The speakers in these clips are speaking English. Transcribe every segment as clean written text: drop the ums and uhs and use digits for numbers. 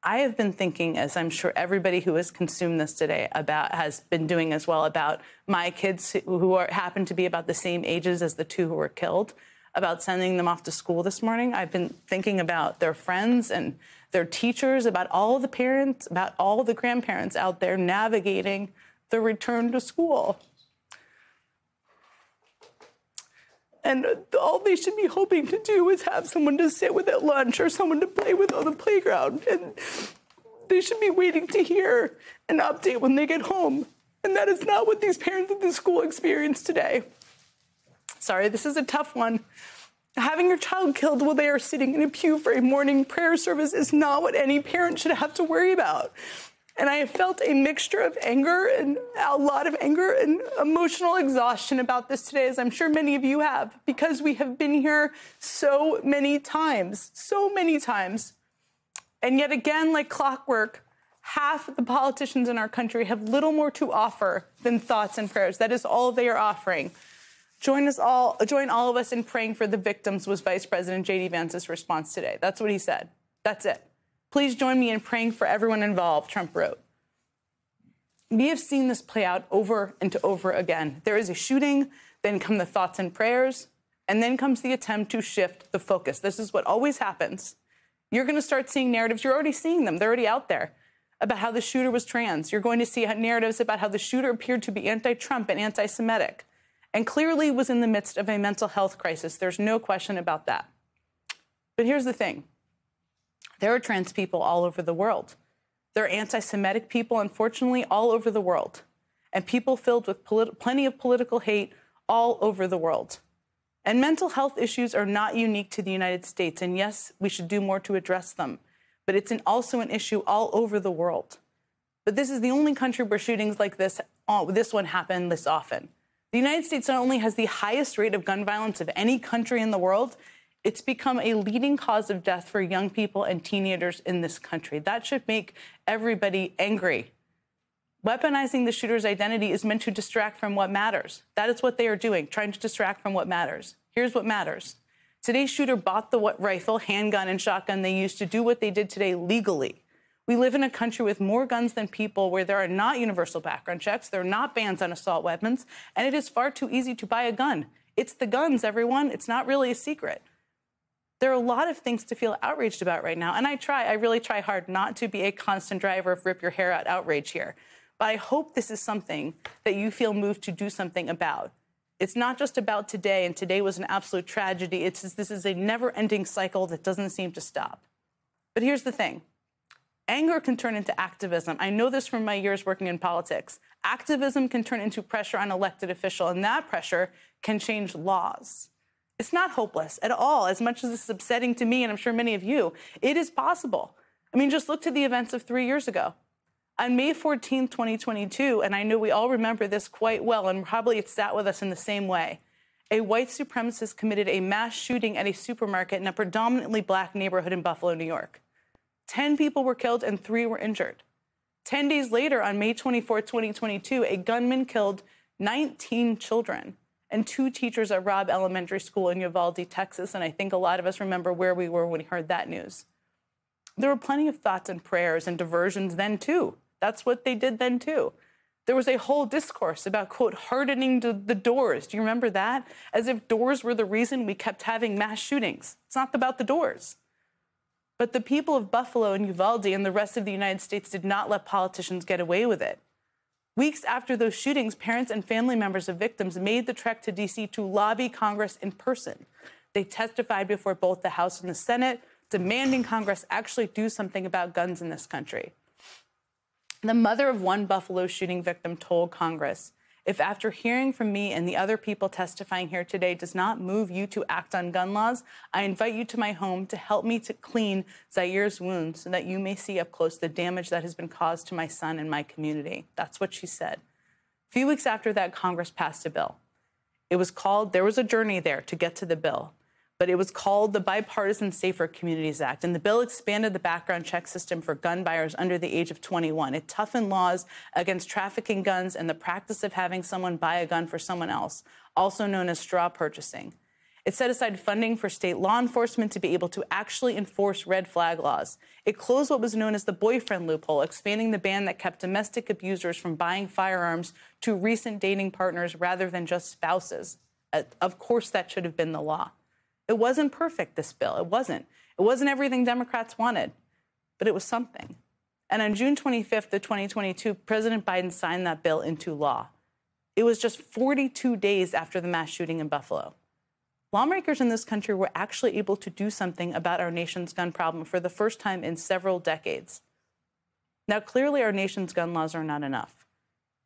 I have been thinking, as I'm sure everybody who has consumed this today has been doing as well, about my kids who happen to be about the same ages as the two who were killed, about sending them off to school this morning. I've been thinking about their friends and their teachers, about all the parents, about all the grandparents out there navigating the return to school. And all they should be hoping to do is have someone to sit with at lunch or someone to play with on the playground. And they should be waiting to hear an update when they get home. And that is not what these parents at this school experience today. Sorry, this is a tough one. Having your child killed while they are sitting in a pew for a morning prayer service is not what any parent should have to worry about. And I have felt a mixture of anger and a lot of anger and emotional exhaustion about this today, as I'm sure many of you have, because we have been here so many times. And yet again, like clockwork, half of the politicians in our country have little more to offer than thoughts and prayers. That is all they are offering. Join all of us in praying for the victims, was Vice President J.D. Vance's response today. That's what he said. That's it. Please join me in praying for everyone involved, Trump wrote. We have seen this play out over and over again. There is a shooting, then come the thoughts and prayers, and then comes the attempt to shift the focus. This is what always happens. You're going to start seeing narratives. You're already seeing them. They're already out there about how the shooter was trans. You're going to see narratives about how the shooter appeared to be anti-Trump and anti-Semitic and clearly was in the midst of a mental health crisis. There's no question about that. But here's the thing. There are trans people all over the world. There are anti-Semitic people, unfortunately, all over the world, and people filled with plenty of political hate all over the world. And mental health issues are not unique to the United States, and yes, we should do more to address them, but it's also an issue all over the world. But this is the only country where shootings like this one happen this often. The United States not only has the highest rate of gun violence of any country in the world, it's become a leading cause of death for young people and teenagers in this country. That should make everybody angry. Weaponizing the shooter's identity is meant to distract from what matters. That is what they are doing, trying to distract from what matters. Here's what matters. Today's shooter bought the rifle, handgun, and shotgun they used to do what they did today legally. We live in a country with more guns than people, where there are not universal background checks, there are not bans on assault weapons, and it is far too easy to buy a gun. It's the guns, everyone. It's not really a secret. There are a lot of things to feel outraged about right now, and I really try hard not to be a constant driver of rip your hair out outrage here. But I hope this is something that you feel moved to do something about. It's not just about today, and today was an absolute tragedy. This is a never-ending cycle that doesn't seem to stop. But here's the thing. Anger can turn into activism. I know this from my years working in politics. Activism can turn into pressure on elected officials, and that pressure can change laws. It's not hopeless at all, as much as this is upsetting to me, and I'm sure many of you. It is possible. I mean, just look to the events of 3 years ago. On May 14, 2022, and I know we all remember this quite well, and probably it sat with us in the same way, a white supremacist committed a mass shooting at a supermarket in a predominantly black neighborhood in Buffalo, New York. 10 people were killed and 3 were injured. 10 days later, on May 24, 2022, a gunman killed 19 children and 2 teachers at Robb Elementary School in Uvalde, Texas. And I think a lot of us remember where we were when we heard that news. There were plenty of thoughts and prayers and diversions then, too. That's what they did then, too. There was a whole discourse about, quote, hardening the doors. Do you remember that? As if doors were the reason we kept having mass shootings. It's not about the doors. But the people of Buffalo and Uvalde and the rest of the United States did not let politicians get away with it. Weeks after those shootings, parents and family members of victims made the trek to D.C. to lobby Congress in person. They testified before both the House and the Senate, demanding Congress actually do something about guns in this country. The mother of one Buffalo shooting victim told Congress, if after hearing from me and the other people testifying here today does not move you to act on gun laws, I invite you to my home to help me to clean Zair's wounds so that you may see up close the damage that has been caused to my son and my community. That's what she said. A few weeks after that, Congress passed a bill. It was called, there was a journey there to get to the bill, but it was called the Bipartisan Safer Communities Act. And the bill expanded the background check system for gun buyers under the age of 21. It toughened laws against trafficking guns and the practice of having someone buy a gun for someone else, also known as straw purchasing. It set aside funding for state law enforcement to be able to actually enforce red flag laws. It closed what was known as the boyfriend loophole, expanding the ban that kept domestic abusers from buying firearms to recent dating partners rather than just spouses. Of course, that should have been the law. It wasn't perfect, this bill. It wasn't. It wasn't everything Democrats wanted, but it was something. And on June 25th of 2022, President Biden signed that bill into law. It was just 42 days after the mass shooting in Buffalo. Lawmakers in this country were actually able to do something about our nation's gun problem for the first time in several decades. Now, clearly, our nation's gun laws are not enough.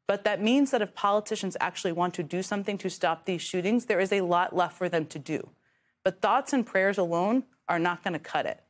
But that means that if politicians actually want to do something to stop these shootings, there is a lot left for them to do. But thoughts and prayers alone are not going to cut it.